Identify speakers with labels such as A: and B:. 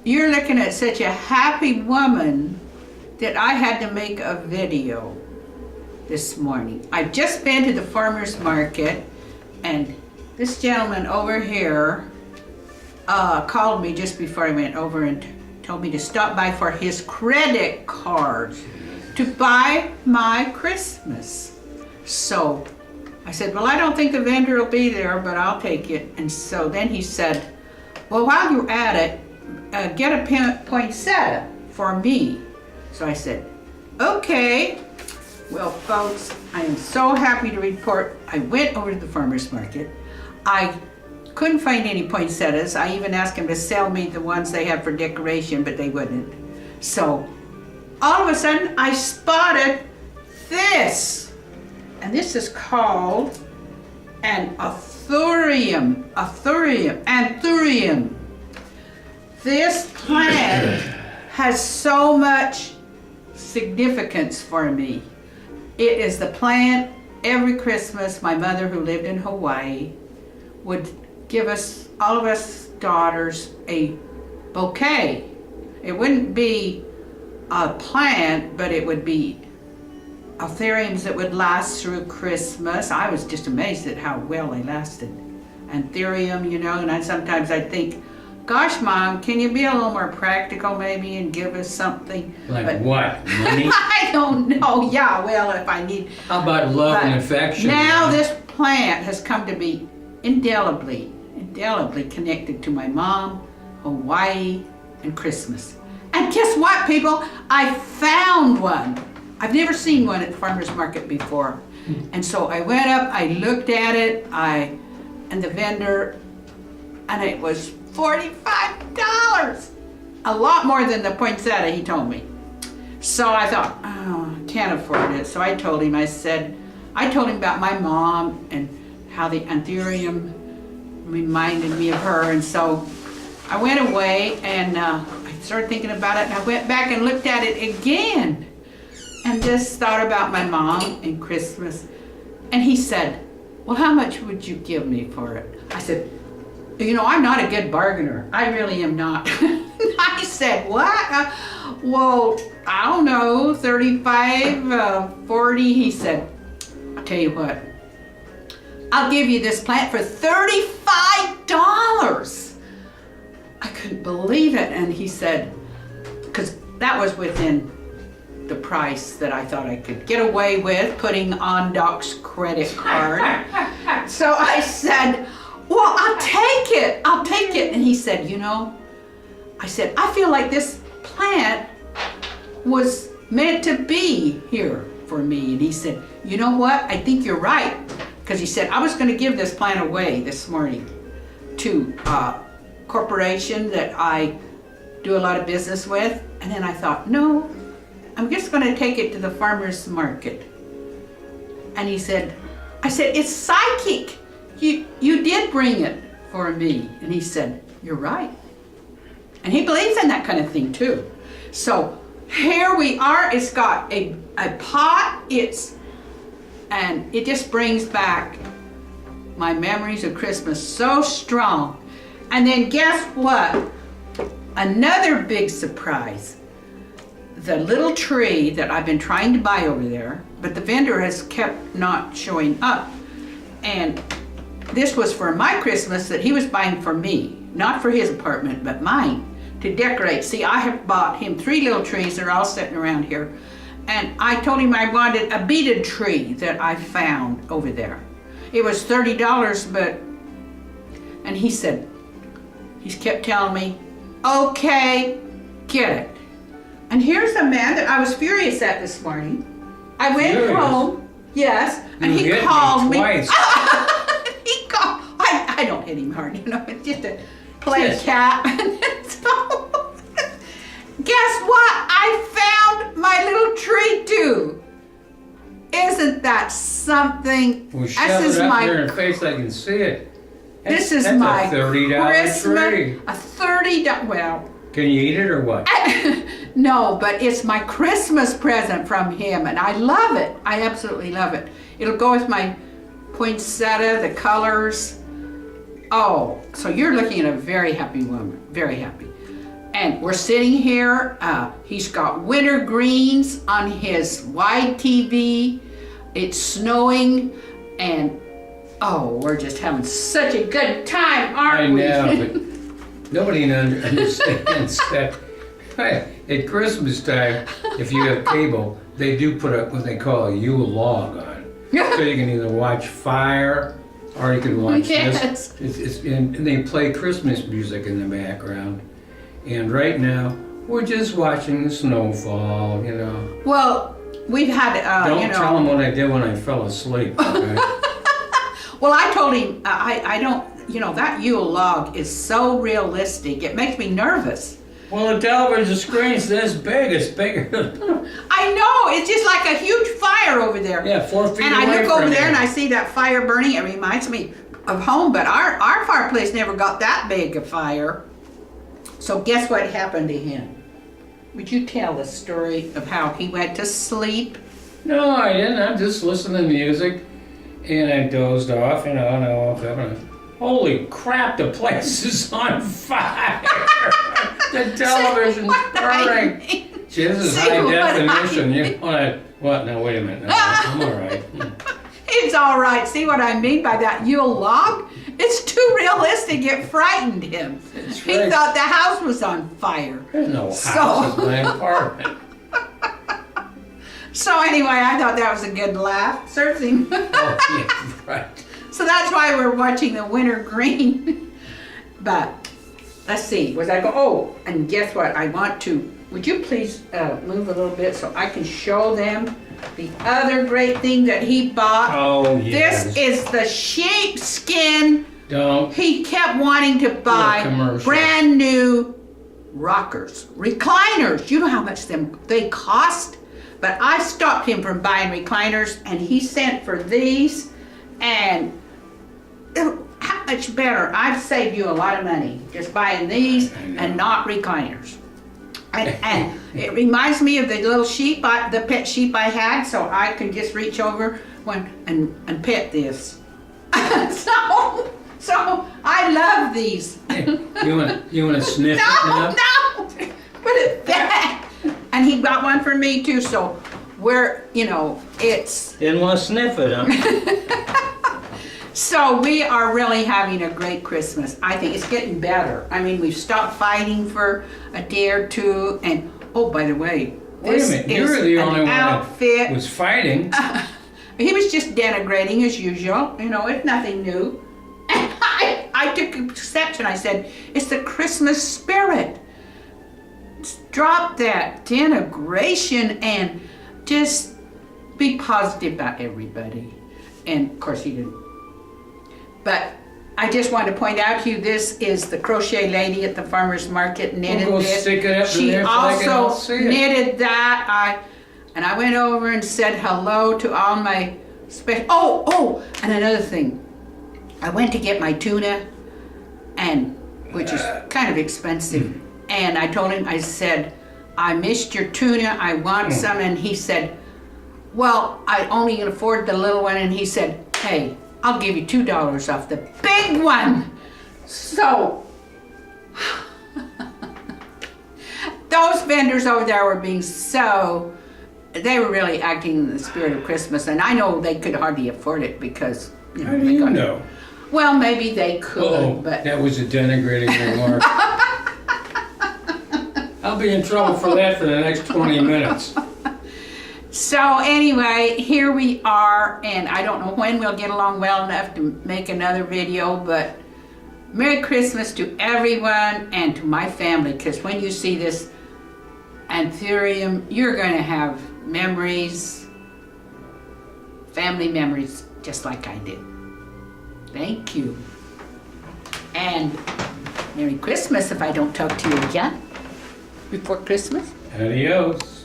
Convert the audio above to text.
A: you're looking at such a happy woman that I had to make a video this morning. I've just been to the farmer's market, and this gentleman over here called me just before I went over and told me to stop by for his credit card to buy my Christmas. So I said, well, I don't think the vendor will be there, but I'll take it. And so then he said, well, while you're at it, get a poinsettia for me. So I said, okay. Well, folks, I am so happy to report I went over to the farmer's market. I couldn't find any poinsettias. I even asked him to sell me the ones they have for decoration, but they wouldn't. So all of a sudden I spotted this. And this is called an Anthurium. This plant has so much significance for me. It is the plant every Christmas my mother, who lived in Hawaii, would give us, all of us daughters, a bouquet. It wouldn't be a plant, but it would be Anthuriums that would last through Christmas. I was just amazed at how well they lasted. Anthurium, you know, and sometimes I think, gosh, Mom, can you be a little more practical maybe and give us something?
B: Like
A: but,
B: what? Money?
A: I don't know. Yeah, well, if I need.
B: How about love and affection?
A: Now this plant has come to be indelibly connected to my mom, Hawaii, and Christmas. And guess what, people? I found one. I've never seen one at the farmer's market before. And so I went up, I looked at it, and the vendor, and it was $45. A lot more than the poinsettia, he told me. So I thought, oh, I can't afford it. So I told him about my mom and how the Anthurium reminded me of her. And so I went away and I started thinking about it, and I went back and looked at it again and just thought about my mom and Christmas. And he said, well, how much would you give me for it? I said, you know, I'm not a good bargainer. I really am not. I said, what? Well, I don't know, 35, 40. He said, I'll tell you what, I'll give you this plant for $35. I couldn't believe it. And he said, because that was within the price that I thought I could get away with putting on Doc's credit card. So I said, well, I'll take it. And he said, you know, I said, I feel like this plant was meant to be here for me. And he said, you know what? I think you're right. Because he said, I was going to give this plant away this morning to a corporation that I do a lot of business with. And then I thought, no, I'm just going to take it to the farmer's market. And he said, I said, it's psychic. You did bring it for me. And he said, you're right. And he believes in that kind of thing too. So here we are. It's got a pot. And it just brings back my memories of Christmas so strong. And then guess what? Another big surprise. The little tree that I've been trying to buy over there, but the vendor has kept not showing up. And this was for my Christmas that he was buying for me, not for his apartment, but mine, to decorate. See, I have bought him 3 little trees. They're all sitting around here. And I told him I wanted a beaded tree that I found over there. It was $30, and he said, he's kept telling me, okay, get it. And here's a man that I was furious at this morning. I went home, yes, and he called me.
B: Twice.
A: He called. I don't hit him hard, you know. It's just a play cat. So, guess what? I found my little tree too. Isn't that something?
B: Well, shove it up there in the face, I can see it.
A: This is my
B: a $30
A: Christmas,
B: tree.
A: a $30. Well,
B: can you eat it or what?
A: No, but it's my Christmas present from him, and I love it. I absolutely love it. It'll go with my poinsettia, the colors. Oh, so you're looking at a very happy woman, very happy. And we're sitting here, he's got winter greens on his wide TV. It's snowing, and oh, we're just having such a good time, aren't we?
B: I know, but nobody understands that. At Christmas time, if you have cable, they do put up what they call a Yule log on. So you can either watch fire or you can watch
A: Yes.
B: this. And they play Christmas music in the background. And right now, we're just watching the snowfall, you know.
A: Well, we've had,
B: Don't tell them what I did when I fell asleep, okay?
A: Well, I told him, I don't, you know, that Yule log is so realistic. It makes me nervous.
B: Well, the television screen's this big. It's bigger.
A: I know, it's just like a huge fire over there.
B: Yeah, 4 feet
A: And
B: away
A: I look over
B: from
A: there
B: you.
A: and I see that fire burning. It reminds me of home, but our fireplace never got that big a fire. So guess what happened to him? Would you tell the story of how he went to sleep?
B: No, I didn't. I'm just listening to music, and I dozed off, you know, and I woke up and holy crap, the place is on fire. The television's burning. Gee, this is
A: See
B: high
A: what
B: definition. You want to, what? No, wait a minute. No, I'm all right.
A: It's all right. See what I mean by that Yule log? It's too realistic. It frightened him.
B: That's
A: He
B: right.
A: thought the house was on fire.
B: There's no house.
A: So-
B: It's my apartment.
A: So anyway, I thought that was a good laugh. Certainly.
B: Oh, yeah, right.
A: So that's why we're watching the winter green. But let's see. Was I go? Oh, and guess what? I want to. Would you please move a little bit so I can show them the other great thing that he bought?
B: Oh, yes.
A: This is the sheepskin.
B: Don't.
A: He kept wanting to buy
B: commercial.
A: brand new rockers, recliners. You know how much they cost? But I stopped him from buying recliners, and he sent for these, and how much better. I've saved you a lot of money just buying these and not recliners. And it reminds me of the little sheep, the pet sheep I had, so I can just reach over and pet this. So I love these.
B: You want to sniff it
A: No,
B: now?
A: no, put it back. And he got one for me too, so we're, you know, it's,
C: Didn't want to sniff it, huh?
A: so we are really having a great Christmas. I think it's getting better. I mean, we've stopped fighting for a day or two, and oh, by the way,
B: Wait a
A: this
B: minute.
A: is
B: You were the only
A: an
B: one that
A: outfit.
B: was fighting.
A: He was just denigrating as usual, you know, it's nothing new. And I took exception. I said, it's the Christmas spirit. Drop that denigration and just be positive about everybody. And of course he didn't. But I just wanted to point out to you, this is the crochet lady at the farmer's market knitted
B: We'll go
A: this.
B: stick it up in
A: She
B: there so they can all
A: also
B: see it.
A: knitted that. And I went over and said hello to all my special. Oh, and another thing. I went to get my tuna, and which is kind of expensive. And I told him, I said, I missed your tuna, I want some. And he said, well, I only can afford the little one. And he said, hey, I'll give you $2 off the big one. So, those vendors over there were being they were really acting in the spirit of Christmas. And I know they could hardly afford it because, you know,
B: How do
A: they
B: you
A: got-
B: know?
A: Well, maybe they could,
B: Oh,
A: but
B: that was a denigrating remark. I'll be in trouble for that for the next 20 minutes.
A: so anyway, here we are, and I don't know when we'll get along well enough to make another video, but Merry Christmas to everyone and to my family, because when you see this Anthurium, you're going to have memories, family memories, just like I did. Thank you. And Merry Christmas if I don't talk to you again before Christmas.
B: Adios.